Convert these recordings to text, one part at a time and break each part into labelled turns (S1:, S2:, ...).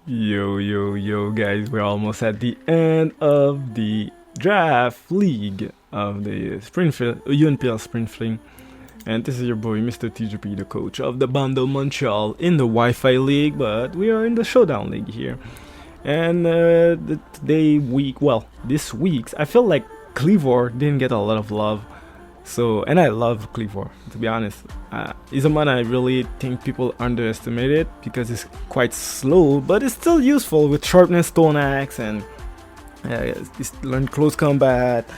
S1: Yo, guys, we're almost at the end of the draft league of the UNPL Spring Fling. And this is your boy, Mr. TGP, the coach of the Bundle Montreal in the Wi Fi League, but we are in the Showdown League here. And this week's, I feel like Kleavor didn't get a lot of love. So, and I love Kleavor, to be honest. He's a man I really think people underestimate it because it's quite slow, but it's still useful with sharpness, stone axe, and he's learned close combat,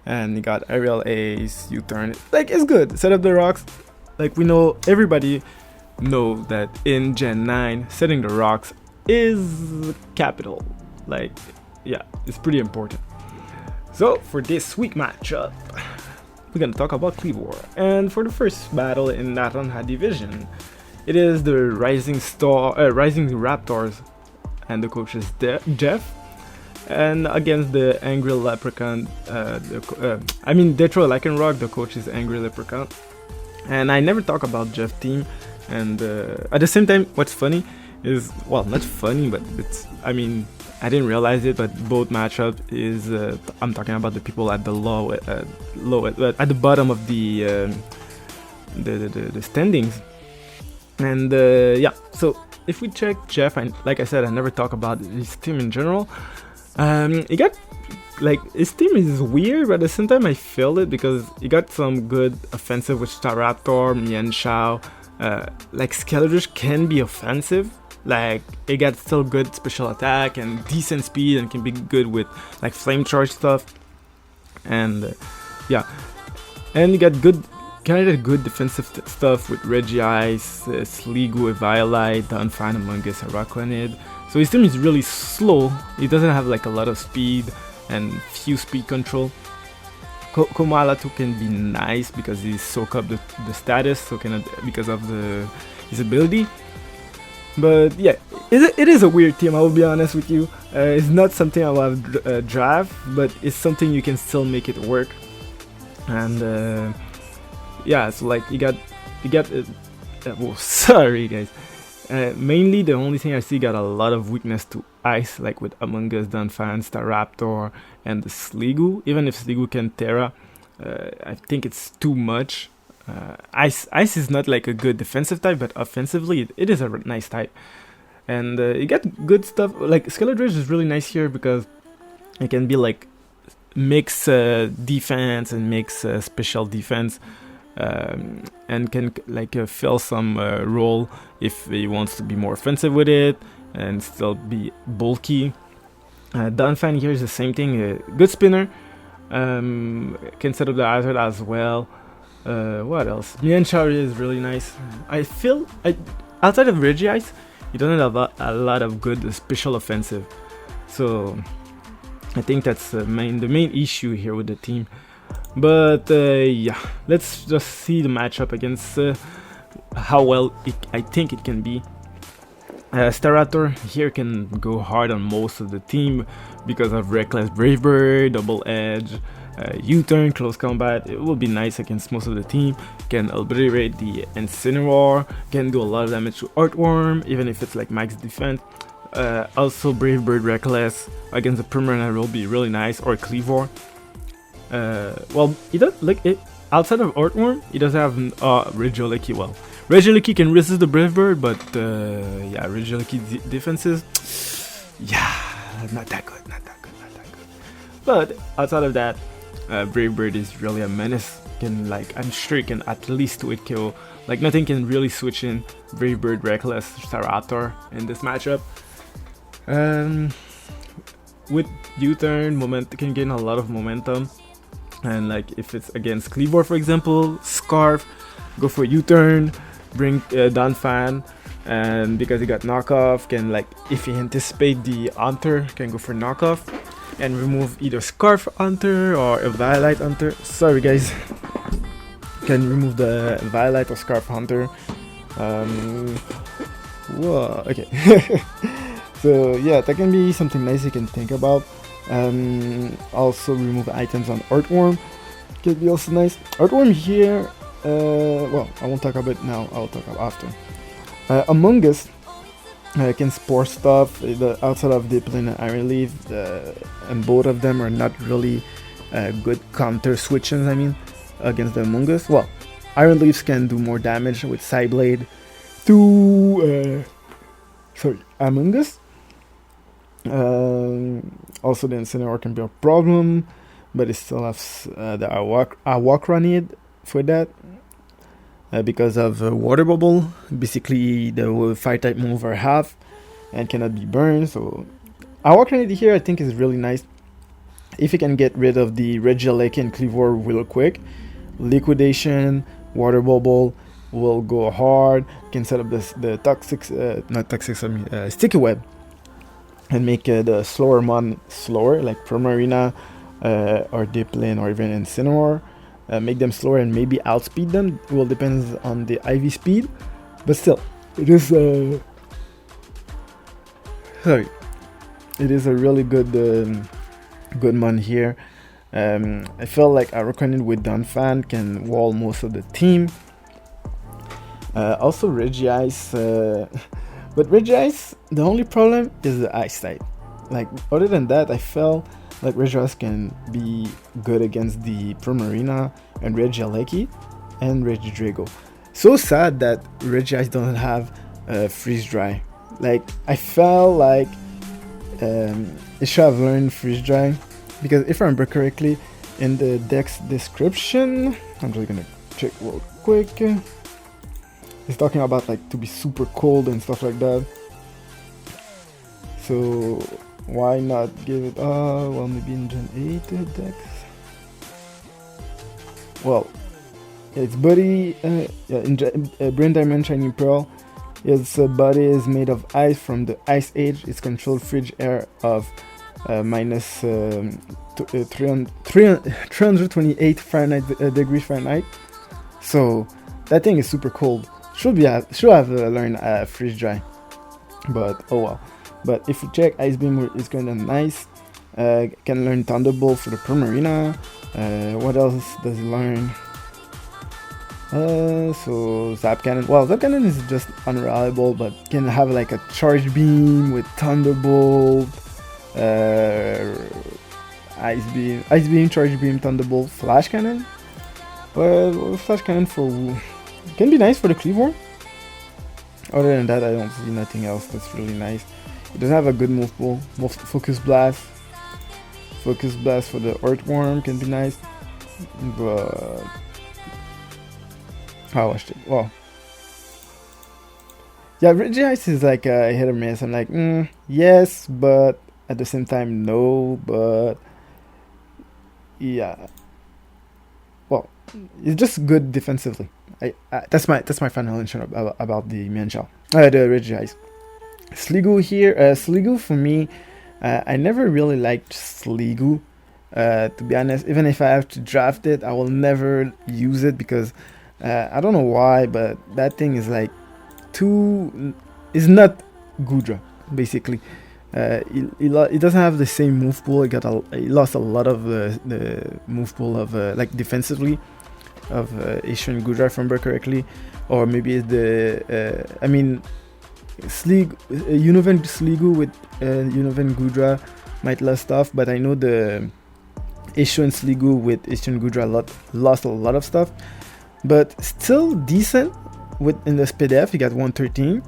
S1: and he got aerial ace, U-turn. Like, it's good. Set up the rocks. Like, everybody know that in Gen 9, setting the rocks is capital. Like, yeah, it's pretty important. So, for this week matchup, we're gonna talk about Kleavor. And for the first battle in Naranha division, it is the Rising Raptors, and the coach is Jeff. And against the Angry Leprechaun, Detroit Lycanroc, the coach is Angry Leprechaun. And I never talk about Jeff team. And at the same time, what's funny is, well, not funny, but I didn't realize it, but both matchups is I'm talking about the people at the at the bottom of the standings, and So if we check Jeff, and like I said, I never talk about his team in general. He got his team is weird, but at the same time I feel it because he got some good offensive with Staraptor, Mian Shao. Skeletor can be offensive. Like, it got still good special attack and decent speed and can be good with like flame charge stuff. And and you got good defensive stuff with Regice, Sligo, Eviolite, Dunfine, Among Us, Araquanid. So his team is really slow. He doesn't have like a lot of speed and few speed control. Komala too can be nice because he soak up the status, so because of his ability. But yeah, it is a weird team, I will be honest with you. It's not something I will draft, but it's something you can still make it work. And so like you got sorry guys. Mainly the only thing I see got a lot of weakness to ice, like with Among Us, Dunfan, Staraptor, and the Sligo. Even if Sligo can Terra, I think it's too much. Ice is not like a good defensive type, but offensively it is a nice type. And you get good stuff like Skeledridge is really nice here because it can be like mix defense and mix special defense, and can fill some role if he wants to be more offensive with it and still be bulky. Dunfan here is the same thing, good spinner, can set up the hazard as well. What else? Mienshari is really nice. I feel outside of Regice, he doesn't have a lot of good special offensive. So I think that's the main issue here with the team. But let's just see the matchup against how well I think it can be. Staraptor here can go hard on most of the team because of Reckless Brave Bird, Double Edge, U-turn, close combat. It will be nice against most of the team. Can obliterate the Incineroar, can do a lot of damage to Earthworm, even if it's like max defense. Also Brave Bird Reckless against the Permanent will be really nice, or Kleavor. He does like it outside of Earthworm. He does have Regieleki. Well, Regieleki can resist the Brave Bird, but Regieleki defenses, not that good. But outside of that, Brave Bird is really a menace. I'm sure he can at least 2-hit KO. Like, nothing can really switch in Brave Bird, Reckless, Staraptor in this matchup. With U-turn, can gain a lot of momentum. And like if it's against Kleavor, for example, Scarf, go for U-turn, bring Dunfan, and because he got knockoff, can if he anticipate the Hunter, can go for knockoff and remove either Scarf Hunter or a Violet Hunter. Sorry guys, can remove the Violet or Scarf Hunter. Whoa, okay. So yeah, that can be something nice you can think about. Also remove items on Earthworm, can be also nice. Earthworm here, I won't talk about it now, I'll talk about after. Among Us, Can spore stuff. Outside of Dipplin and Iron Leaf, and both of them are not really good counter switches. I mean, against the Among Us. Well, Iron Leaves can do more damage with Psyblade to Among Us. Also, the Incineroar can be a problem, but it still has the Awakra need for that. Because of Water Bubble, basically the fire type move are half and cannot be burned. So Awakra here I think is really nice. If you can get rid of the Regieleki and Kleavor real quick, Liquidation, Water Bubble will go hard. You can set up the toxic, Sticky Web, and make the slower mon slower, like Primarina or Dipplin or even Incineroar. Make them slower and maybe outspeed them. It will depend on the IV speed, but still, it is it is a really good mon here. I feel like Aroquanid with Dunfan can wall most of the team. Also Regice, but Regice, the only problem is the Ice type. Like, other than that, I felt like Regice can be good against the Primarina and Regieleki and Regidrago. So sad that Regice doesn't have Freeze Dry. Like, I felt like it should have learned Freeze Dry, because if I remember correctly, in the deck's description, I'm just gonna check real quick. It's talking about like to be super cold and stuff like that. So why not give it? Well, maybe in Gen 8 decks. Well, its body in Brain Diamond Shining Pearl. Its body is made of ice from the Ice Age. Its controlled fridge air of minus 328 Fahrenheit degrees Fahrenheit. So that thing is super cold. Should have learned freeze dry, but oh well. But if you check, Ice Beam is kind of nice. Can learn Thunderbolt for the Primarina. What else does it learn? So Zap Cannon. Well, Zap Cannon is just unreliable, but can have like a Charge Beam with Thunderbolt, Ice Beam, Charge Beam, Thunderbolt, Flash Cannon. Well, Flash Cannon can be nice for the Kleavor. Other than that, I don't see nothing else that's really nice. It doesn't have a good move pool. Focus Blast for the Earthworm can be nice, but I watched it. Well, yeah, Regice is like a hit or miss. I'm like, yes, but at the same time, no. But yeah, well, it's just good defensively. That's my final answer about the Mienshao, the Regice. Sliggoo here. Sliggoo for me, I never really liked Sliggoo. To be honest, even if I have to draft it, I will never use it because I don't know why, but that thing is like is not Gudra basically. It doesn't have the same move pool. It lost a lot of the move pool of like defensively of Asian Gudra, if I remember correctly, or maybe it's the Univen Sliggoo with Univen Gudra might lose stuff, but I know the Asian Sliggoo with Asian Gudra lost a lot of stuff, but still decent. In the SPDF, you got 113,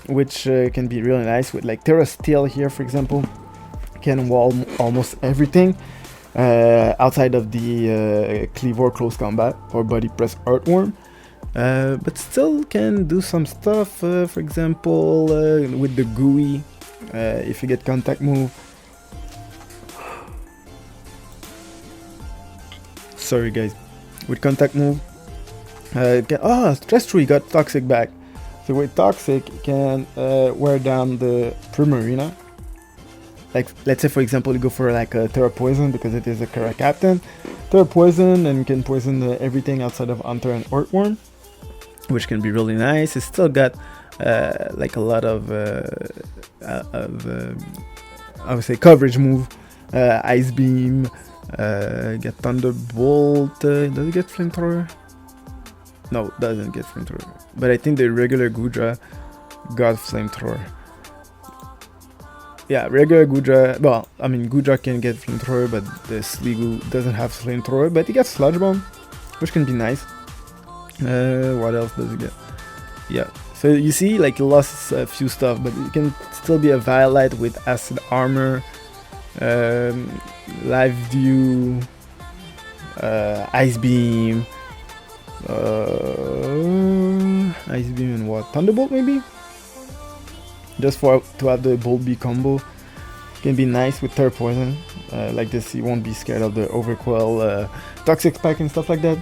S1: which can be really nice with like Terra Steel here, for example, can wall almost everything outside of the Kleavor close combat or body press Earthworm. But still can do some stuff, for example, with the GUI, if you get contact move. Sorry guys, with contact move. That's true, he got Toxic back. So with Toxic, you can wear down the Primarina. Like, let's say for example you go for like a Terra Poison because it is a Kara Captain. Terra Poison and can poison everything outside of Hunter and Earthworm, which can be really nice. It's still got like a lot of I would say coverage move. Ice Beam, get Thunderbolt. Does it get Flamethrower? No, it doesn't get Flamethrower. But I think the regular Gudra got Flamethrower. yeah, regular Gudra. Well, I mean, Gudra can get flamethrower, but the Sliggoo doesn't have flamethrower. But he gets sludge bomb, which can be nice. What else does he get? Yeah. So you see, like, he lost a few stuff, but it can still be a Violet with acid armor, live view, ice beam, ice beam and what? Thunderbolt maybe? Just to have the Bolt B combo. Can be nice with Third Poison. Like this, you won't be scared of the Overquell, Toxic Spike and stuff like that.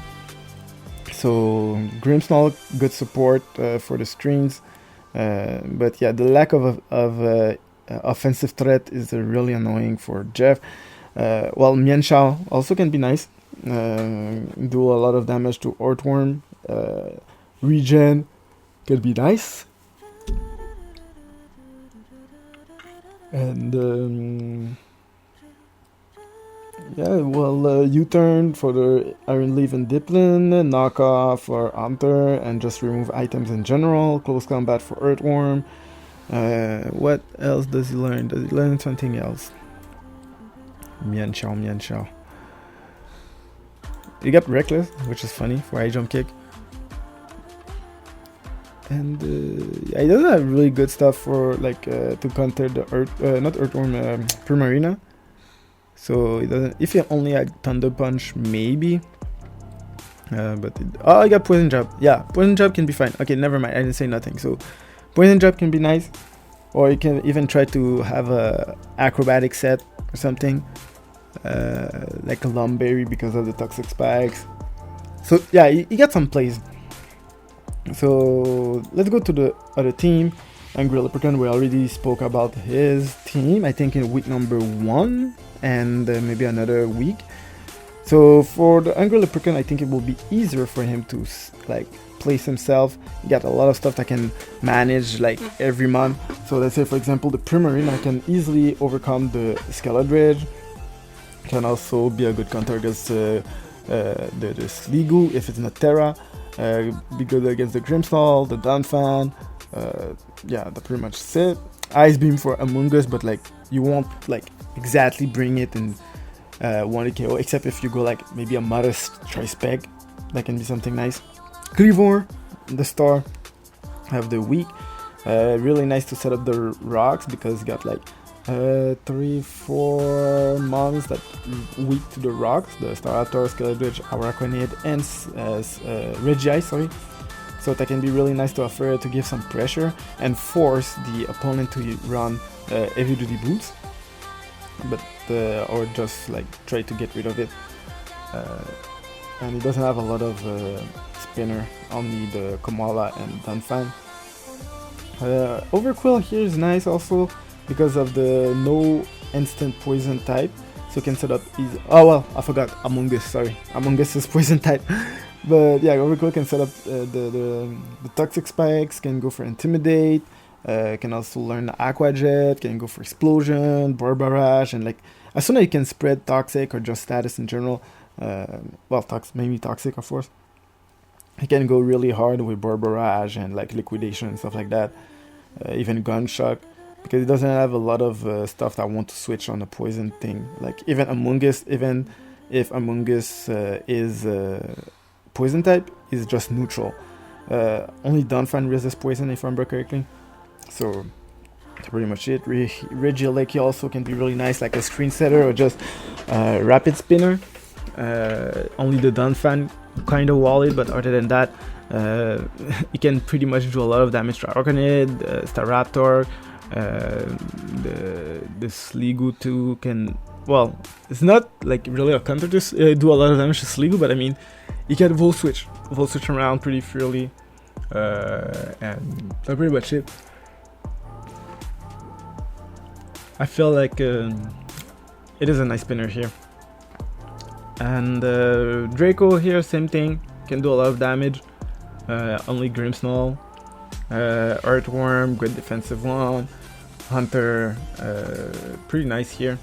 S1: So Grimmsnarl, good support for the screens. But yeah, the lack of offensive threat is really annoying for Jeff. Well, Mienshao also can be nice. Do a lot of damage to Earthworm. Regen can be nice. And yeah, well, U-turn for the Iron Leaf and Diplin, knock off for Hunter, and just remove items in general. Close combat for Earthworm. What else does he learn? Does he learn something else? Mienshao. You got Reckless, which is funny for high jump kick. And yeah, he doesn't have really good stuff for like to counter the not Earthworm, Primarina. So it doesn't. If he only had Thunder Punch, maybe. But I got Poison Jab. Yeah, Poison Jab can be fine. Okay, never mind. I didn't say nothing. So Poison Jab can be nice, or you can even try to have a acrobatic set or something, like a Lumberry because of the Toxic Spikes. So yeah, you got some plays. So let's go to the other team. Angry Leprechaun, we already spoke about his team, I think in week number 1 and maybe another week. So for the Angry Leprechaun, I think it will be easier for him to like place himself. He got a lot of stuff that can manage like every month. So let's say for example the Primarina can easily overcome the Skeledridge. Can also be a good counter against the Sliggoo if it's not Terra. Be good against the Grimmsnarl, the Donphan. Yeah, that's pretty much it. Ice Beam for Among Us, but like you won't like exactly bring it in 1 KO, except if you go like maybe a modest Tri-Spec. That can be something nice. Kleavor, the star, have the weak. Really nice to set up the rocks because you got like 3-4 mons that weak to the rocks, the Staraptor, Skeledridge, Araquanid, and Reggie, sorry. So that can be really nice to offer to give some pressure and force the opponent to run heavy duty boots, but or just like try to get rid of it. And it doesn't have a lot of spinner, only the Komala and Donphan. Overquill here is nice also because of the no instant poison type, so you can set up easy. Oh well, I forgot Among Us. Sorry, Among Us is poison type. But yeah, Overquill can set up the Toxic Spikes. Can go for Intimidate. Can also learn Aqua Jet. Can go for Explosion, Barbarage, and like as soon as you can spread Toxic or just status in general. Well, maybe Toxic of course. He can go really hard with Barbarage and like Liquidation and stuff like that. Even Gunshock. Because it doesn't have a lot of stuff that want to switch on the poison thing. Like even Among Us, even if Among Us is poison type, is just neutral. Only Donphan resists poison if I remember correctly. So that's pretty much it. Regieleki also can be really nice, like a screen setter or just rapid spinner. Only the Donphan kind of wallet, but other than that, you can pretty much do a lot of damage to Araquanid, Staraptor. The Sliggoo too can, well, it's not like really a counter to do a lot of damage to Sliggoo, but I mean you can volt switch around pretty freely, and that's pretty much it. I feel like it is a nice spinner here. And Draco here, same thing, can do a lot of damage. Only Grimmsnarl, Earthworm, good defensive one. Hunter, pretty nice here.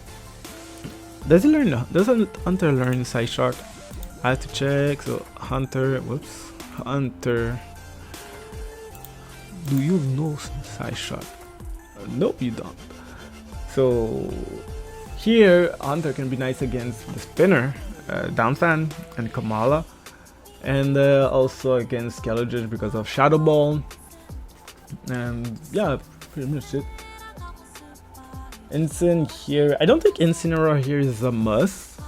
S1: Does Hunter learn Side Shock? I have to check. So Hunter, Hunter. Do you know Side Shock? Nope, you don't. So here Hunter can be nice against the spinner, Downfan and Kamala, and also against Skellige because of Shadow Ball. And yeah, pretty much it. Ensign here, I don't think Incineroar here is a must,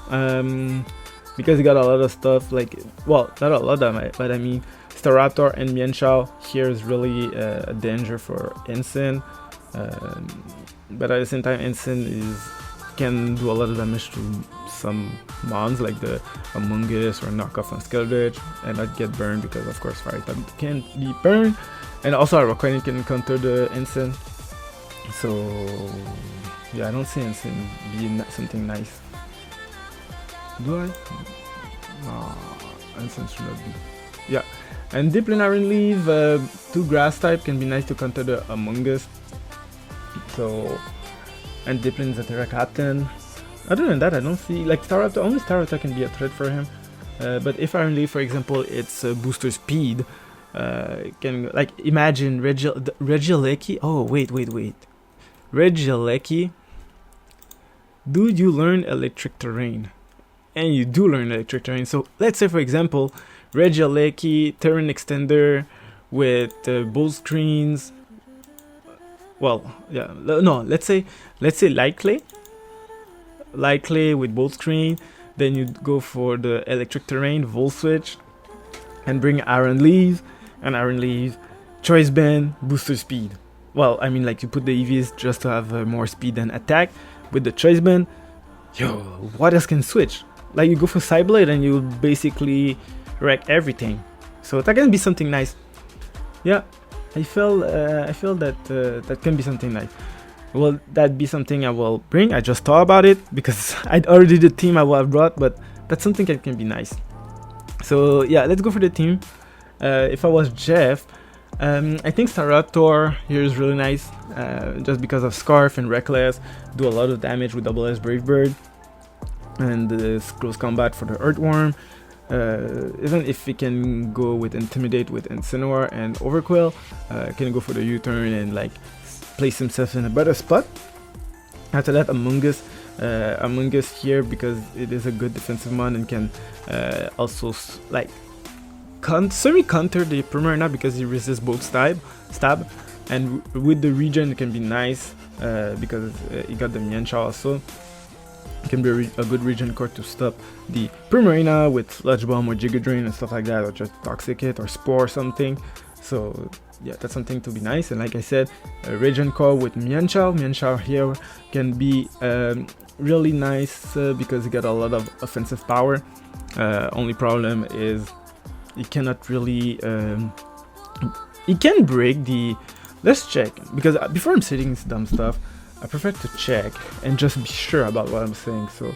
S1: because you got a lot of stuff like, well, not a lot of it, but I mean Staraptor and Mienshao here is really a danger for Ensign, but at the same time Ensign can do a lot of damage to some mons like the Among Us or knockoff on Skellige and not get burned because of course fire type can be burned, and also Araquanid can counter the Ensign. So yeah, I don't see Ensign being something nice. Do I? No, Ensign should not be. Yeah, and Dipplin Iron Leaf, 2 grass type can be nice to counter the Among Us. So, and Dipplin is a Terra Captain. Other than that, I don't see, like Staraptor, only Staraptor can be a threat for him. But if Iron Leaf, for example, it's booster speed, can, like, imagine Regieleki. Oh, wait. Regieleki. Do you learn electric terrain? And you do learn electric terrain. So let's say, for example, Regieleki, Terrain Extender with bolt screens. Well, yeah, no, let's say Light Clay with bolt screen. Then you go for the electric terrain, Volt Switch, and bring Iron Leaf, and Iron Leaf, Choice Band, booster speed. Well, I mean, like, you put the EVs just to have more speed and attack. With the Choice Band, yo, what else can switch? Like, you go for Psyblade and you basically wreck everything. So that can be something nice. Yeah, I feel that that can be something nice. Will that be something I will bring? I just thought about it because I already did the team I would have brought, but that's something that can be nice. So yeah, let's go for the team. If I was Jeff, I think Staraptor here is really nice, just because of Scarf and Reckless, do a lot of damage with Double S Brave Bird, and close combat for the Earthworm. Even if we can go with Intimidate with Incineroar and Overquill, can go for the U-turn and like place himself in a better spot. After that, Among Us here because it is a good defensive mon and can also like semi-counter the Primarina because he resists both stab, and with the regen it can be nice because he got the Mienshao also. It can be a good regen core to stop the Primarina with Sludge Bomb or Giga Drain and stuff like that, or just Toxic Hit or Spore or something. So yeah, that's something to be nice. And like I said, a regen core with Mienshao here can be really nice because he got a lot of offensive power. Only problem is he cannot really he can break the, let's check, because before I'm saying this dumb stuff I prefer to check and just be sure about what I'm saying. So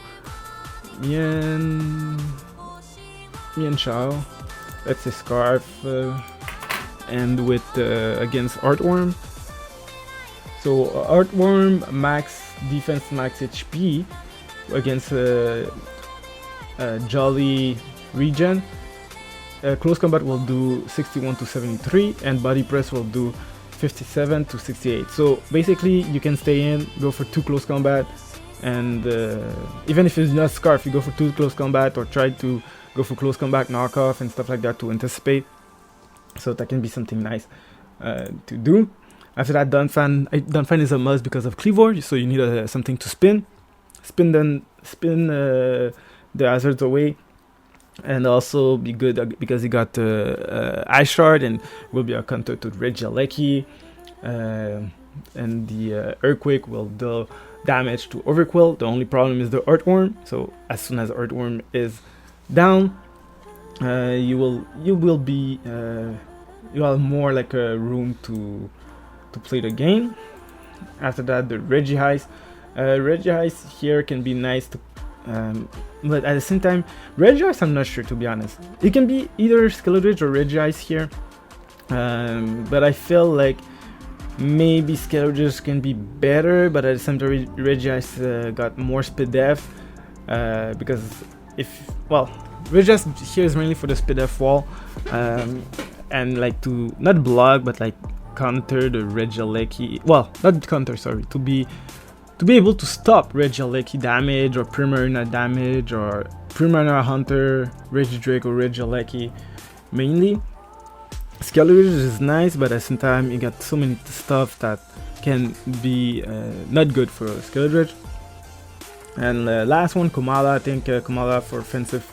S1: Mienshao, that's a Scarf, and with against Earthworm. So Earthworm max defense, max HP against Jolly regen. Close combat will do 61 to 73, and body press will do 57 to 68. So basically you can stay in, go for 2 close combat, and even if it's not Scarf, you go for 2 close combat or try to go for close combat knockoff and stuff like that to anticipate. So that can be something nice to do. After that, Dunfan is a must because of Kleavor, so you need something to spin the hazards away. And also be good because he got Ice Shard and will be a counter to Regieleki, and the Earthquake will do damage to Overquill. The only problem is the Earthworm. So as soon as the Earthworm is down, you have more like a room to play the game. After that, the Regiheist. Regiheist here can be nice to. But at the same time, Regice, I'm not sure, to be honest. It can be either Skellige or Regice here, but I feel like maybe Skellige can be better, but at the same time Regice got more speed def, because Regice here is mainly for the speed def wall, and like to not block but like counter the Regieleki, well, not counter, sorry, to be to be able to stop Regieleki damage or Primarina damage or Primarina Hunter, Regidrake or Regieleki mainly. Skeletor is nice, but at the same time you got so many stuff that can be not good for Skeletor. And last one, Komala. I think Komala for offensive.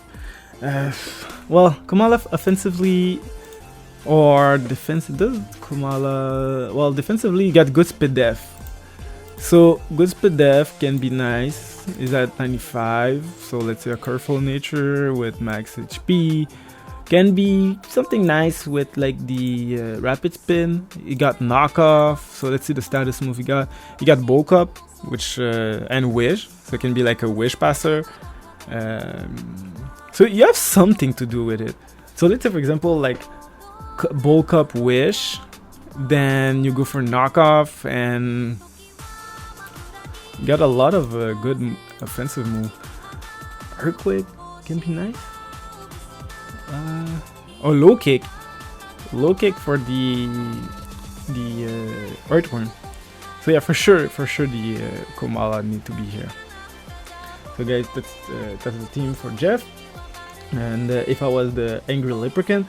S1: Komala offensively or defensive. Does Komala? Well, defensively you got good speed def. So good speed def can be nice. Is at 95. So let's say a Careful Nature with max HP. Can be something nice with like the rapid spin. You got knockoff, so let's see the status move you got. You got bulk up, which and wish, so it can be like a wish passer. So you have something to do with it. So let's say for example like bulk up wish, then you go for knockoff, and you got a lot of good offensive move. Earthquake can be nice. Low kick for the Earthworm. So yeah, for sure the Komala need to be here. So guys, that's the team for Jeff. And if I was the Angry Leprechaun,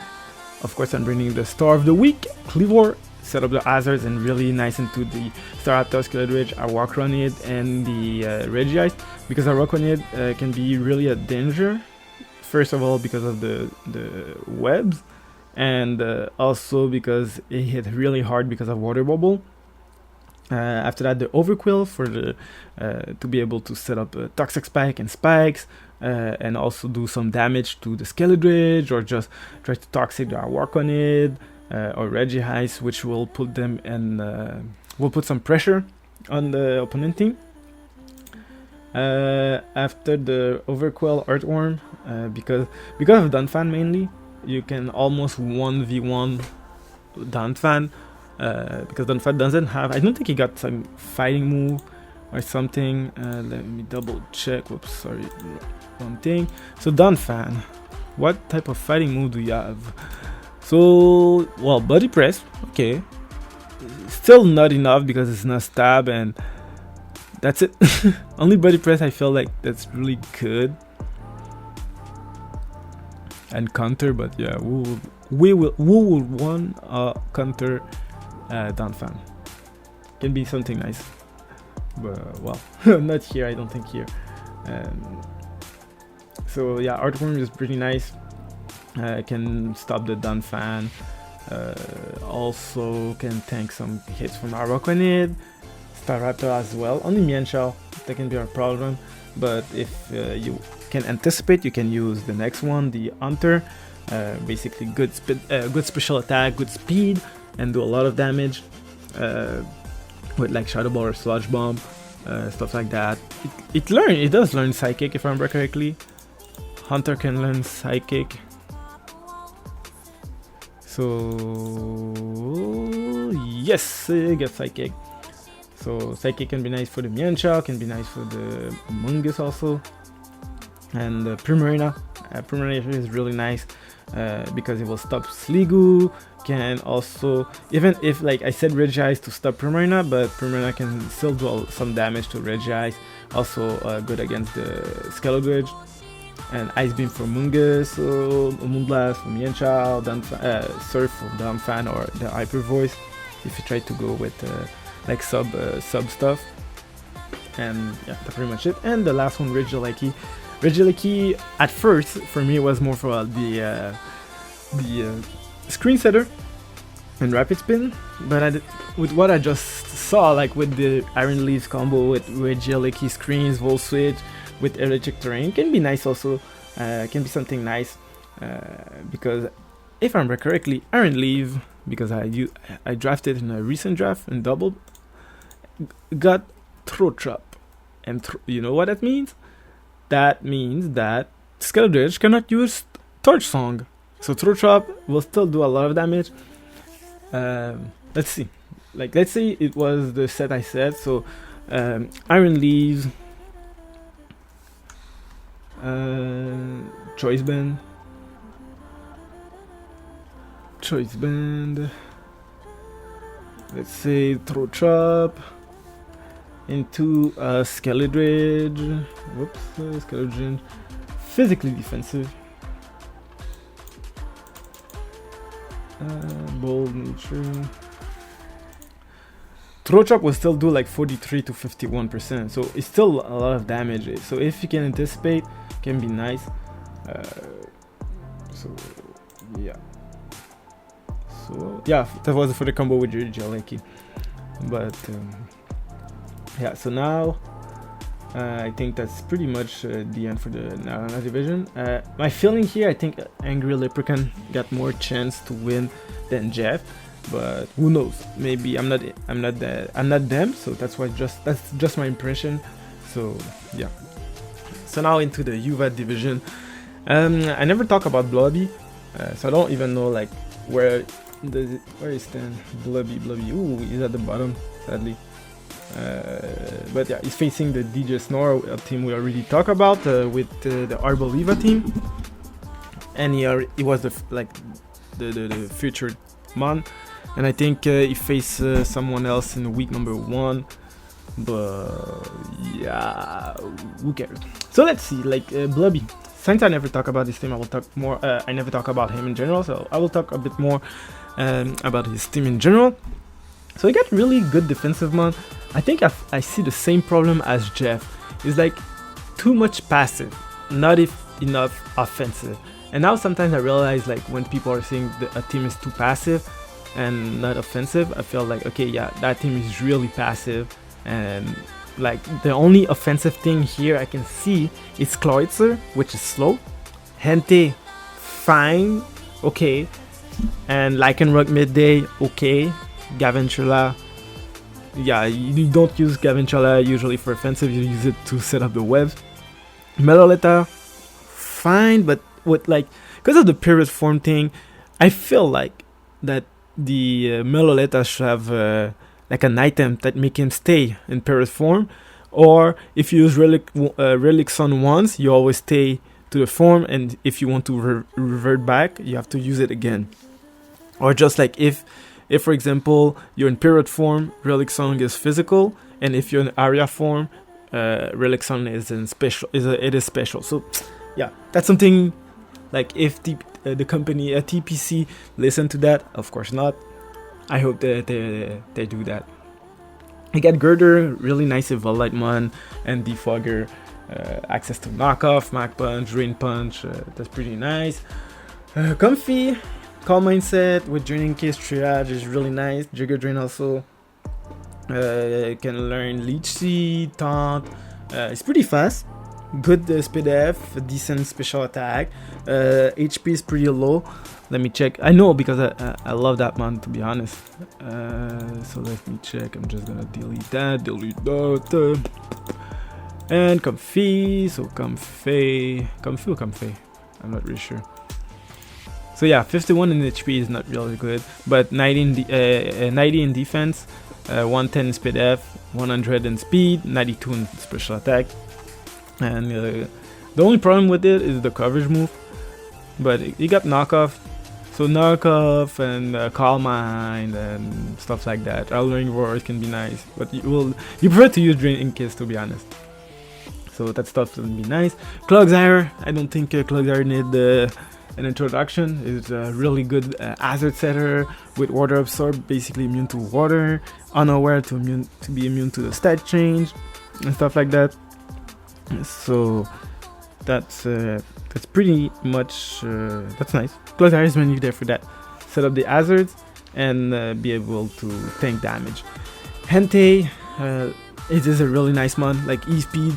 S1: of course I'm bringing the Star of the Week, Kleavor. Set up the hazards and really nice into the Staraptor, Skeletor, I walk on it, and the Regice, because I rock on it can be really a danger. First of all, because of the webs, and also because it hit really hard because of Water Bubble. After that, the Overquill for the to be able to set up a Toxic Spike and Spikes, and also do some damage to the Skeledridge, or just try to Toxic the Walk on it, or Regice, which will put them in will put some pressure on the opponent team. After the Overquill Earthworm, because of Dunfan mainly, you can almost 1v1 Dunfan, because Dunfan doesn't have, I don't think he got some fighting move or something. Let me double check. Whoops, sorry, wrong thing. So Dunfan, what type of fighting move do you have? So, well, Body Press, okay, still not enough because it's not stab, and that's it. Only Body Press, I feel like that's really good. And counter, but yeah, we will one counter Dunfan. Can be something nice, but well, not here. I don't think here. So yeah, Earthworm is pretty nice. Can stop the Dunfan. Also can tank some hits from Araquanid. Staraptor as well. Only Mienshao, that can be a problem, but if you can anticipate, you can use the next one, the Hunter. Basically good speed, good special attack, good speed, and do a lot of damage with like Shadow Ball or Sludge Bomb, stuff like that. It does learn Psychic, if I remember correctly. Hunter can learn Psychic. So yes, get Psychic. So Psychic can be nice for the Mienshao, can be nice for the Mungus also. And Primarina. Primarina is really nice because it will stop Sliggoo. Can also, even if like I said Regice to stop Primarina, but Primarina can still do some damage to Regice. Also good against the Skeledridge. And Ice Beam for Mungus, so Moonblast for Mienshao, Surf for Dunfan, or the Hyper Voice if you try to go with like sub stuff. And yeah, that's pretty much it. And the last one, Regieleki. Regieleki at first for me was more for the screen setter and rapid spin, but with what I just saw, like with the Iron Leaves combo with Regieleki screens, Volt Switch with Electric Terrain, can be nice also. Can be something nice because if I remember correctly, Iron Leaf, because I drafted in a recent draft and doubled, got Throat Trap, and you know what that means? That means that Skeledridge cannot use Torch Song, so Throat Trap will still do a lot of damage. Let's see, like let's say it was the set I said, so Iron Leaves, Choice Band, let's say Throat Trap, into Skeledridge. Whoops, Skeledridge. Physically defensive. Bold nature. Throw chop will still do like 43 to 51%, so it's still a lot of damage. So if you can anticipate, can be nice. So yeah. So yeah, that was for the combo with Jaleki. But yeah, so now I think that's pretty much the end for the Narana division. My feeling here, I think Angry Leprechaun got more chance to win than Jeff, but who knows? Maybe I'm not them, so that's just my impression. So yeah. So now into the UVAT division. I never talk about Blobby, so I don't even know like where he stand. Blobby. Ooh, he's at the bottom, sadly. But yeah, he's facing the DJ Snore, a team we already talked about with the Arboliva team, and he was the featured mon, and I think he faced someone else in week number 1, but yeah, who cares? So let's see, like Blobby. Since I never talk about this team, I will talk more. I never talk about him in general, so I will talk a bit more about his team in general. So he got really good defensive mon. I think I see the same problem as Jeff. It's like too much passive, not enough offensive. And now sometimes I realize like when people are saying that a team is too passive and not offensive, I feel like okay, yeah, that team is really passive, and like the only offensive thing here I can see is Kleavor, which is slow. Hente, fine, okay, and Lycanroc midday, okay. Gavinchula, yeah, you don't use Gavinchula usually for offensive, you use it to set up the webs. Meloletta, fine, but with like, because of the period form thing, I feel like that the Meloletta should have like an item that make him stay in period form, or if you use Relics on once, you always stay to the form, and if you want to revert back, you have to use it again. Or just like if for example you're in period form, Relic Song is physical, and if you're in area form, Relic Song is in special. It is special. So yeah, that's something like if the company TPC listen to that. Of course not. I hope that they do that. I got Girder, really nice Evolite Mon, and Defogger, access to knockoff, Mach Punch, Rain Punch. That's pretty nice. Comfy. Calm Mindset with Draining Case Triage is really nice. Jigger Drain also can learn Leech Seed, Taunt. It's pretty fast. Good speed F, decent special attack. HP is pretty low. Let me check. I know because I love that mon, to be honest. So let me check. I'm just gonna delete that. And Comfy. So Comfy or Comfy? I'm not really sure. So yeah, 51 in HP is not really good, but 90 in defense, 110 in speed F, 100 in speed, 92 in special attack, and the only problem with it is the coverage move. But you got knockoff, so knockoff and Calm Mind and stuff like that. Outlearning Roars can be nice, but you prefer to use Drain Case, to be honest. So that stuff will be nice. Clogsire, I don't think Clogsire need an introduction. Is a really good hazard setter with water absorb, basically immune to water, unaware to be immune to the stat change and stuff like that. So that's pretty much that's nice. Clogsire is when you're there for that. Set up the hazards and be able to tank damage. Hente, it is a really nice mon, like E-Speed.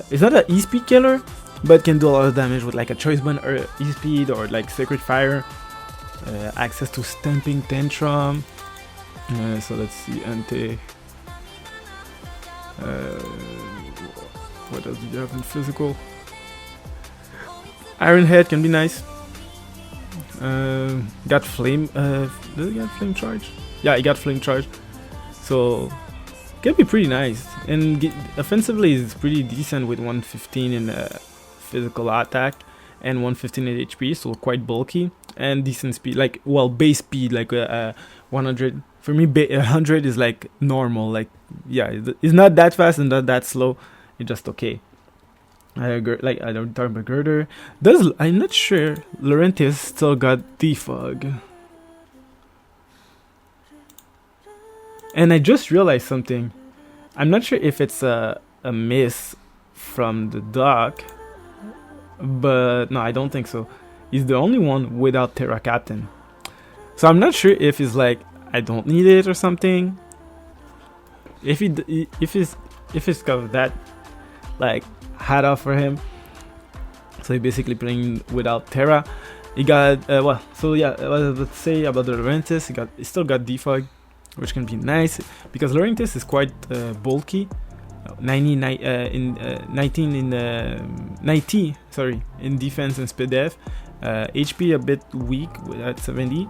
S1: It's not an E-Speed killer, but can do a lot of damage with like a Choice Band or E-Speed or like Sacred Fire. Access to Stamping Tantrum. So let's see, Ante. What else do you have in physical? Iron Head can be nice. Got Flame. Does he got Flame Charge? Yeah, he got Flame Charge. So can be pretty nice. And offensively, it's pretty decent with 115 in physical attack and 115 in HP, so quite bulky and decent speed, like base speed like 100 For me, 100 is like normal. Like, yeah, it's not that fast and not that slow. It's just okay. Like I don't talk about Girder. I'm not sure. Laurentis still got defog. And I just realized something. I'm not sure if it's a miss from the doc, but no, I don't think so. He's the only one without Terra Captain. So I'm not sure if he's like, I don't need it or something. If it's got that like hat off for him, so he's basically playing without Terra. He got so yeah, let's say about the Laurentis, he still got defog, which can be nice because Laurentis is quite bulky. 19 in defense and speed def. HP a bit weak at 70.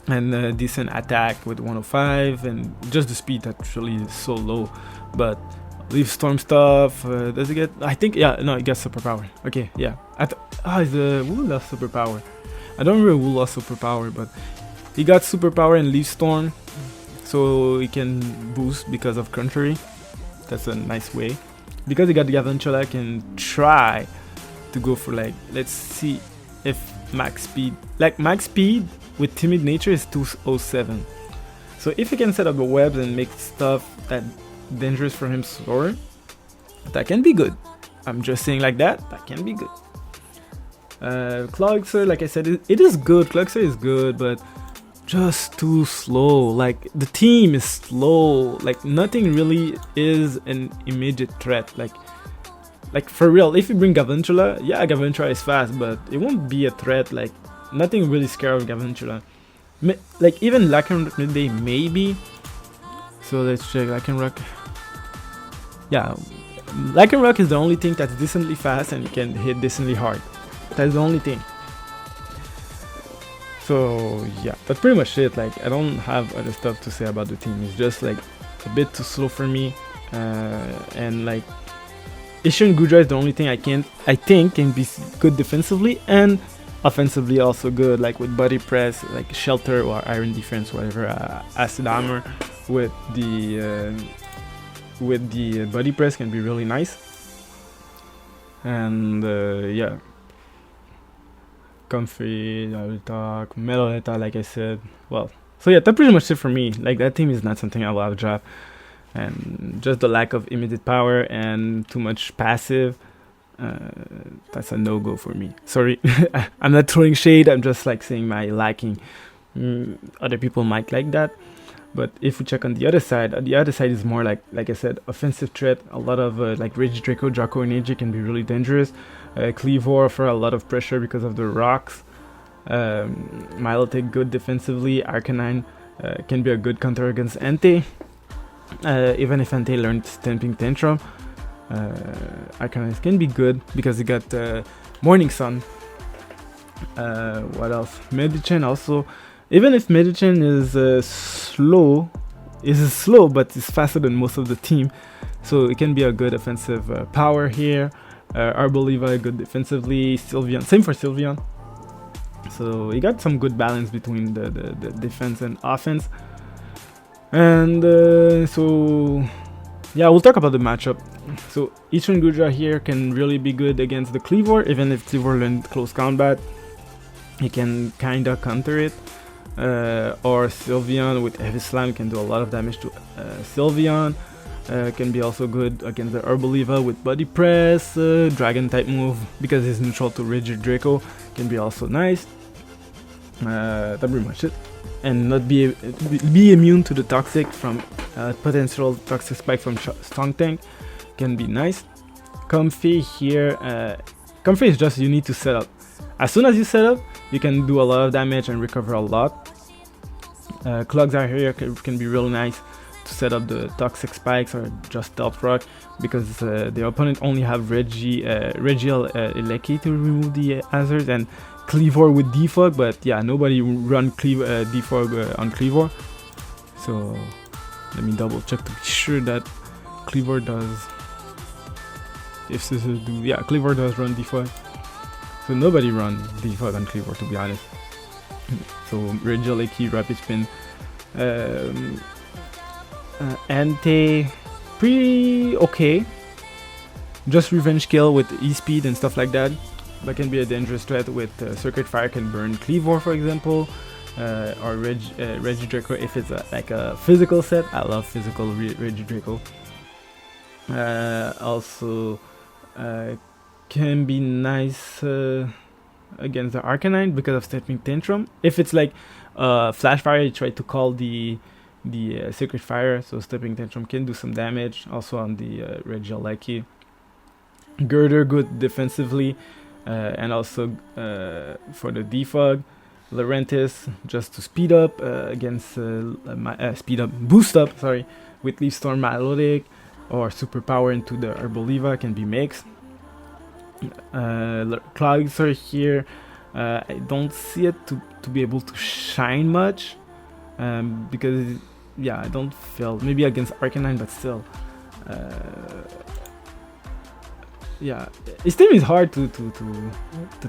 S1: And decent attack with 105, and just the speed actually is so low. But leaf storm stuff, does it get? I think it gets superpower. Okay, yeah. Is the Wu lost superpower? I don't remember Wu lost superpower, but he got superpower in leaf storm, so he can boost because of contrary. That's a nice way. Because he got the Aventula, I can try to go for like, let's see if max speed. Like max speed with timid nature is 207. So if he can set up the webs and make stuff that dangerous for him slower, that can be good. I'm just saying like that can be good. Clogster, like I said, it is good. Clogster is good, but just too slow. Like the team is slow. Like nothing really is an immediate threat. Like for real, if you bring Gavantula, yeah, Gavantula is fast, but it won't be a threat. Like nothing really scary of Gavantula. Like even Lycanroc midday maybe. So let's check Lycanroc. Yeah, Lycanroc is the only thing that's decently fast and can hit decently hard. That's the only thing. So yeah, that's pretty much it. Like I don't have other stuff to say about the team. It's just like a bit too slow for me, and like Ishin Gudra is the only thing I think can be good defensively and offensively also good, like with body press, like shelter or iron defense, whatever. Acid armor with the body press can be really nice. And yeah, comfy, I will talk, Metaletta, like I said. Well, so yeah, that's pretty much it for me. Like that team is not something I will have draft, and just the lack of immediate power and too much passive. That's a no-go for me. Sorry, I'm not throwing shade. I'm just like saying my lacking. Other people might like that, but if we check on the other side is more like I said, offensive threat. A lot of like Rage Draco Energy can be really dangerous. Kleavor for a lot of pressure because of the rocks. Milotic good defensively. Arcanine can be a good counter against Entei. Even if Entei learned Stamping Tantrum. Arcanine can be good because he got Morning Sun. What else? Medicham also. Even if Medicham is slow, but it's faster than most of the team, so it can be a good offensive power here. Arboliva good defensively. Sylveon, same for Sylveon. So he got some good balance between the defense and offense. And so yeah, we'll talk about the matchup. So Ishin Gudra here can really be good against the Kleavor. Even if Kleavor learned close combat, he can kinda counter it. Or Sylveon with Heavy Slam can do a lot of damage to Sylveon. Can be also good against the Arboliva with Body Press. Dragon type move because he's neutral to Rigid Draco can be also nice. That's pretty much it. And not be immune to the toxic from potential toxic spike from Strong Tank can be nice. Comfy here. Comfy is just you need to set up. As soon as you set up, you can do a lot of damage and recover a lot. Clogs are here can be real nice to set up the toxic spikes or just Stealth Rock because the opponent only have Regiel Eleki to remove the hazards and Kleavor with defog, but yeah, nobody run defog on Kleavor. So let me double check to be sure that Kleavor does. If Scissors do, yeah, Kleavor does run defog. So nobody run defog on Kleavor, to be honest. So Regiel Eleki, Rapid Spin, Um, Ante, pretty okay. Just revenge kill with E-speed and stuff like that. That can be a dangerous threat with Circuit Fire can burn Kleavor, for example. Or Regidraco if it's like a physical set. I love physical Regidraco. Also can be nice against the Arcanine because of Stepping Tantrum. If it's like Flash Fire, you try to call the Secret Fire, so Stepping Tantrum can do some damage. Also on the Regieleki. Girder good defensively, and also for the defog. Laurentis just to speed up against boost up, sorry, with Leaf Storm Milotic or Superpower into the Herbaliva can be mixed. Clouds are here. I don't see it to be able to shine much because yeah, I don't feel maybe against Arcanine, but still. Yeah, his team is hard to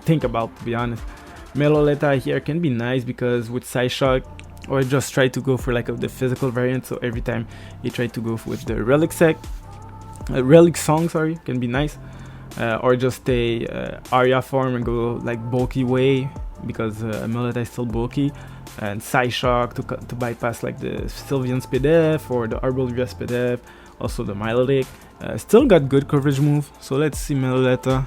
S1: think about, to be honest. Meloleta here can be nice because with Psyshock, or just try to go for like the physical variant, so every time you try to go with the Relic Song, sorry, can be nice. Or just stay Arya form and go like bulky way, because Meloleta is still bulky, and Psyshock to bypass like the Sylveon Spidef or the Arboliva Spidef, also the Milotic. Still got good coverage move, so let's see Meloleta.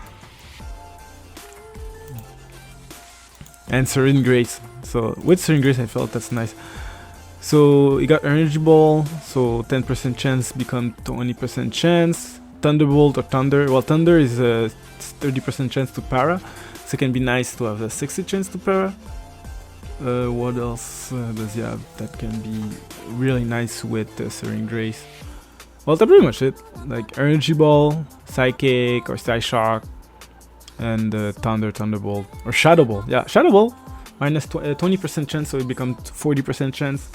S1: And Serene Grace. So with Serene Grace I felt that's nice. So you got Energy Ball, so 10% chance become 20% chance. Thunderbolt or Thunder. Well, Thunder is a 30% chance to para, so it can be nice to have a 60 chance to para. What else does he have that can be really nice with Serene Grace? Well, that's pretty much it. Like Energy Ball, Psychic or Psyshock, and Thunderbolt or Shadow Ball. Yeah, Shadow Ball minus 20% chance, so it becomes 40% chance.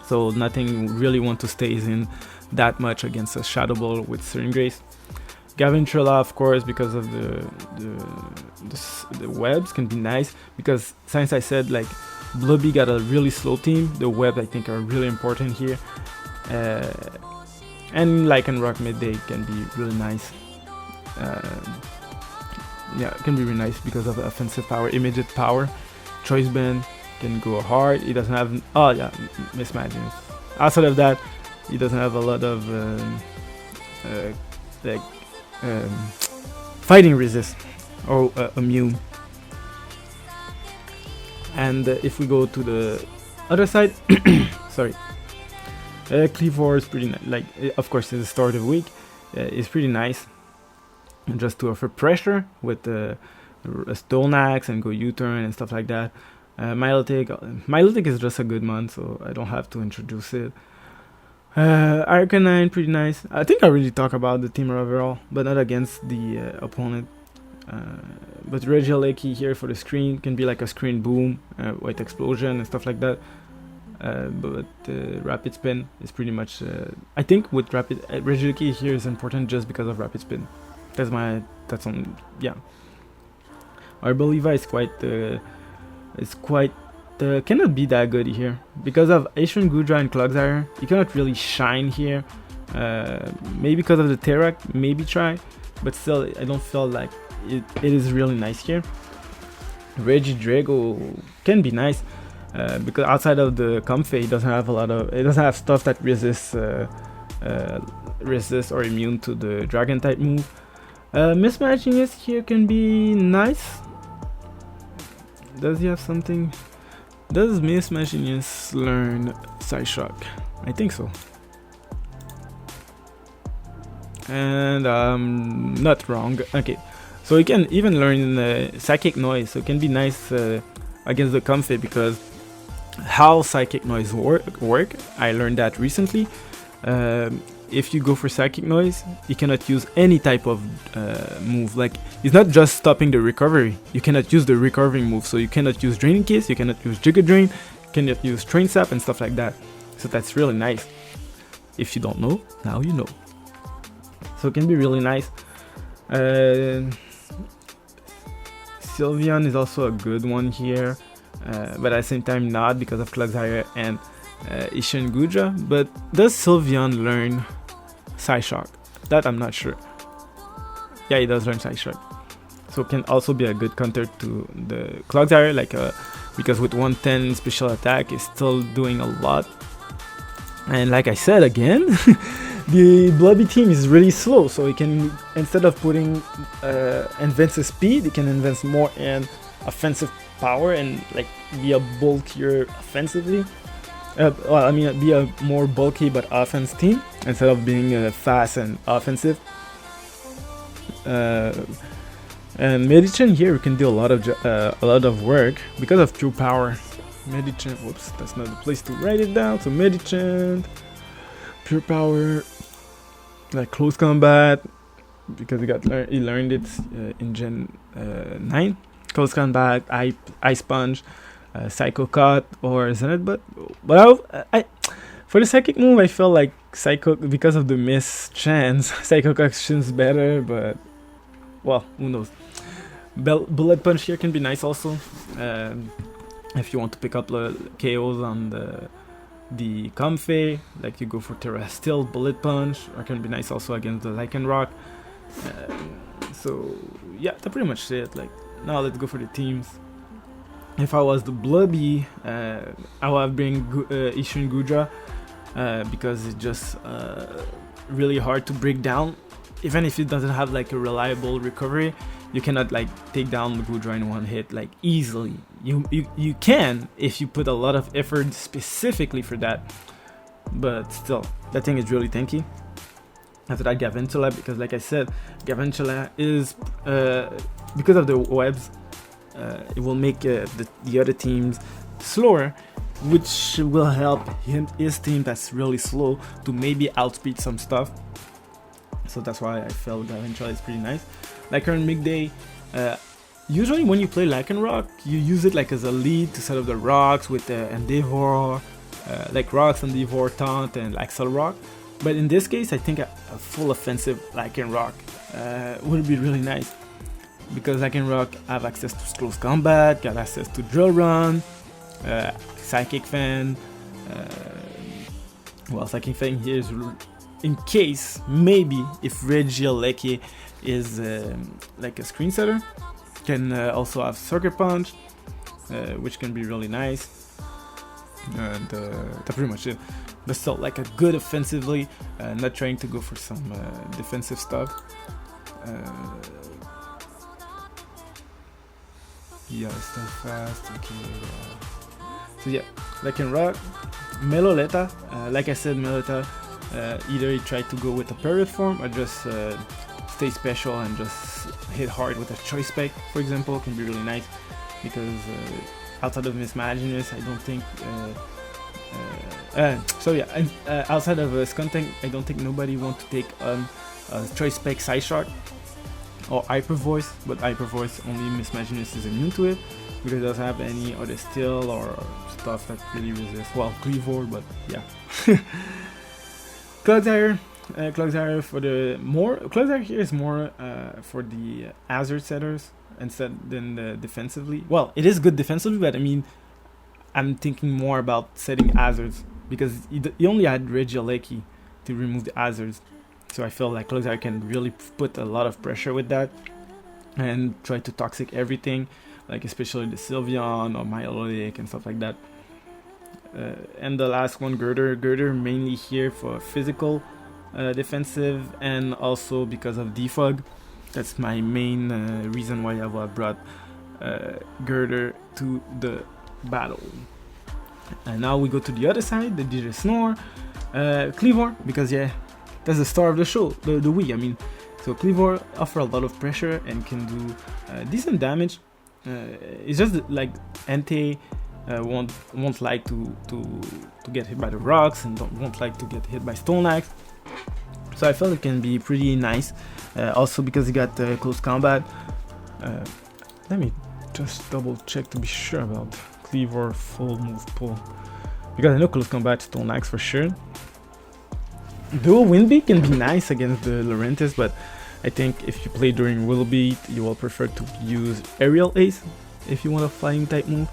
S1: So nothing really want to stay in that much against a Shadow Ball with Serene Grace. Gavintrilla, of course, because of the webs can be nice, because since I said like Blubby got a really slow team, the webs I think are really important here. And Lycan Rock Midday can be really nice. Yeah, it can be really nice because of the offensive power, immediate power. Choice Band can go hard. He doesn't have. Oh yeah, Mismatches. Outside of that, he doesn't have a lot of fighting resist or immune. And if we go to the other side, sorry, Kleavor is pretty like. Of course, it's the start of the week. It's pretty nice. Just to offer pressure with a Stone Axe and go U-turn and stuff like that. Milotic is just a good mon, so I don't have to introduce it. Arcanine, pretty nice. I think I really talk about the team overall, but not against the opponent. But Regieleki here for the screen can be like a screen boom, with explosion and stuff like that. But Rapid Spin is pretty much. I think with Regieleki here is important just because of Rapid Spin. That's on, yeah. Arboliva is quite cannot be that good here because of Asian Gudra and Clogsire. You cannot really shine here. Maybe because of the Terrac, maybe try, but still I don't feel like it is really nice here. Regidrago can be nice because outside of the Comfey, it doesn't have stuff that resists or immune to the Dragon type move. Mismatching is here can be nice. Does he have something? Does Mismatching learn Psyshock? I think so. And I'm not wrong. Okay, so you can even learn Psychic Noise, so it can be nice against the Comfey, because how Psychic Noise work, I learned that recently. If you go for Psychic Noise, you cannot use any type of move. Like, it's not just stopping the recovery. You cannot use the recovering move. So you cannot use Draining Kiss, you cannot use Giga Drain, you cannot use Train Sap and stuff like that. So that's really nice. If you don't know, now you know. So it can be really nice. Sylveon is also a good one here, but at the same time not, because of Clogsire and Ishin Gudra, but does Sylveon learn Psyshock? That I'm not sure. Yeah, he does learn Psyshock. So it can also be a good counter to the Clogsire, like because with 110 special attack is still doing a lot. And like I said again, the Blobby team is really slow, so it can, instead of putting advanced speed, it can invest more in offensive power and like be a bulkier offensively. Well, I mean, be a more bulky but offense team instead of being fast and offensive. And Medicham here can do a lot of work because of true power. Medicham, whoops, that's not the place to write it down. So Medicham, pure power, like close combat, because he learned it in Gen 9. Close combat, Ice Punch, Psycho Cut, or Zenith. But I for the psychic move, I felt like Psycho, because of the miss chance, Psycho Cut is better. But well, who knows? Bullet Punch here can be nice also. If you want to pick up KOs on the Comfey, like you go for Terrestrial Bullet Punch, or can be nice also against the Lycanroc. So yeah, that's pretty much it. Like, now let's go for the teams. If I was the Blobby, I would bring Ishin Gudra, because it's just really hard to break down. Even if it doesn't have like a reliable recovery, you cannot like take down the Gudra in one hit like easily. You can if you put a lot of effort specifically for that, but still, that thing is really tanky. After that, Gaventula, because like I said, Gaventula is because of the webs, it will make the other teams slower, which will help his team that's really slow to maybe outspeed some stuff. So that's why I felt Gaventula is pretty nice. Lycanroc Midday, usually when you play Lycanroc, you use it like as a lead to set up the rocks with Endeavor, like rocks, Endeavor, Taunt, and Axel Rock. But in this case, I think a full offensive Lycanroc would be really nice, because Lycanroc have access to close combat, got access to Drill Run, Psychic Fan. Well, Psychic Fan here is in case, maybe, if Regieleki is like a screen setter, can also have Sucker Punch, which can be really nice. And that's pretty much it. But still, like a good offensively, not trying to go for some defensive stuff. Yeah, still fast. Okay. So yeah, Lycanroc, Meloletta. Like I said, Meloletta, either he tried to go with a Parrot form or just stay special and just hit hard with a Choice Spike, for example, can be really nice, because outside of Mismaginous, I don't think. So yeah, outside of Skuntank, I don't think nobody wants to take Choice Spike Psyshock or Hyper Voice, but Hyper Voice only Mismaginous is immune to it, because it doesn't have any other steel or stuff that really resists. Well, Kleavor, but yeah. Clogsire for the more. Clogsire here is more for the hazard setters instead than the defensively. Well, it is good defensively, but I mean, I'm thinking more about setting hazards, because he only had Regieleki to remove the hazards. So I feel like Clogsire can really put a lot of pressure with that and try to toxic everything, like especially the Sylveon or Milotic and stuff like that. And the last one, Girder mainly here for physical defensive, and also because of defog. That's my main reason why I have brought Girder to the battle. And now we go to the other side, the DJ Snore, Kleavor, because yeah, that's the star of the show, the Wii, I mean. So Kleavor offer a lot of pressure and can do decent damage. It's just like Entei won't like to get hit by the rocks, and won't like to get hit by Stone Axe. So I felt it can be pretty nice. Also because he got close combat. Let me just double check to be sure about Kleavor full move pull, because I know close combat Stone Axe for sure. Dual Wind Beat can be nice against the Laurentis, but I think if you play during Will Beat, you will prefer to use Aerial Ace if you want a flying type move.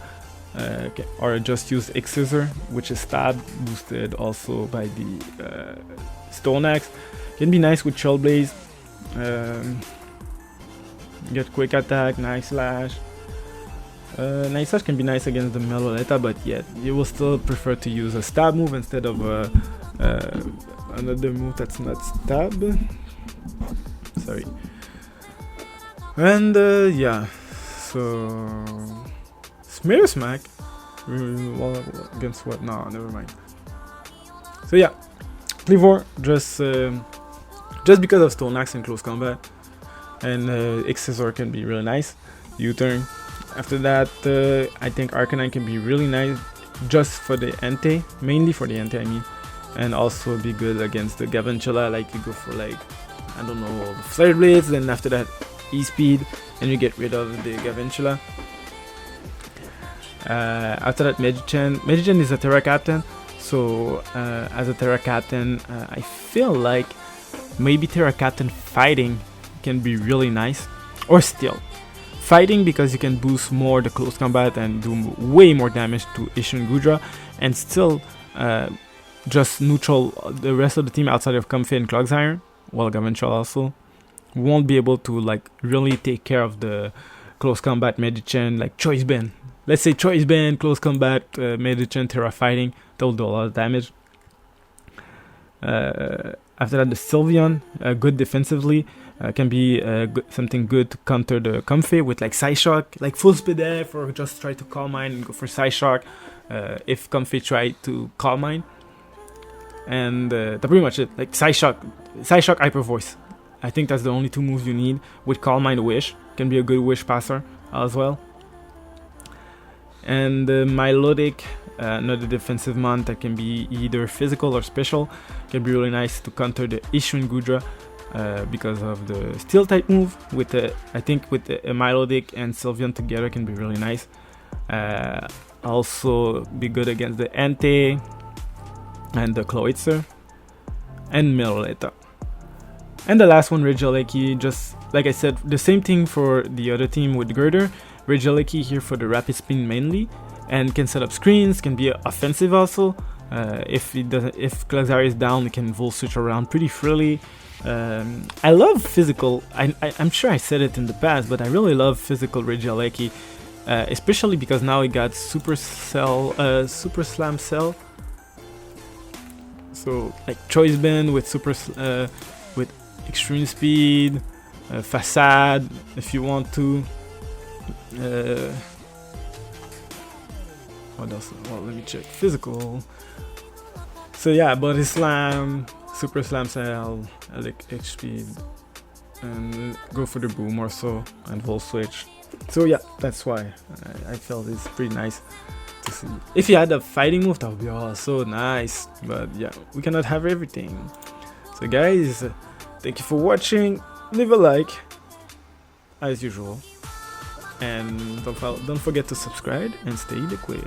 S1: or just use X-Scissor, which is stab boosted also by the Stone Axe. Can be nice with Shellblaze. Get quick attack, nice slash. Nice slash can be nice against the Meloletta, but yet you will still prefer to use a stab move instead of another move that's not stab. Sorry. And yeah, so Smear Smack. Well, against what? No, never mind. So yeah, Kleavor just because of Stone Axe in close combat, and X-Scissor can be really nice. U-turn. After that, I think Arcanine can be really nice just for the Entei, mainly for the Entei, I mean, and also be good against the Gavantula. Like you go for like, I don't know, Flare Blades, then after that E-Speed, and you get rid of the Gavantula. After that, Medicham. Medicham is a Terra Captain, so as a Terra Captain, I feel like maybe Terra Captain fighting can be really nice, or Steel. Fighting because you can boost more the close combat and do way more damage to Ishin Gudra, and still just neutral the rest of the team outside of Comfey and Clogsire. Well, Gavantula also won't be able to like really take care of the close combat Medicham, like Choice Band. Let's say Choice Band, close combat Medicham, Terra fighting, that will do a lot of damage. After that, the Sylveon, good defensively. Can be something good to counter the Comfey with like Psyshock, like full speed F, or just try to Calm Mind and go for Psyshock if Comfey try to Calm Mind. And that's pretty much it. Like Psyshock, Hyper Voice. I think that's the only two moves you need. With Calm Mind, Wish can be a good Wish passer as well. And Milotic, another defensive mon that can be either physical or special, can be really nice to counter the Ishin Gudra. Because of the Steel type move, with I think with the Milotic and Sylveon together can be really nice. Also be good against the Entei and the Cloyster and Meloletta. And the last one, Regieleki, just like I said, the same thing for the other team with Girder. Regieleki here for the rapid spin mainly, and can set up screens, can be offensive also. If Clogsire is down, it can Volt Switch around pretty freely. I love physical. I'm sure I said it in the past, but I really love physical Regieleki, especially because now it got Super Slam Cell. So like Choice Band with with extreme speed, Facade if you want to. What else? Well, let me check. Physical. So yeah, Body Slam, Super Slam Cell, H Speed, and go for the Boom or so, and Volt Switch. So yeah, that's why I felt it's pretty nice to see. If you had a fighting move, that would be so nice. But yeah, we cannot have everything. So guys, thank you for watching. Leave a like, as usual. And don't forget to subscribe and stay liquid.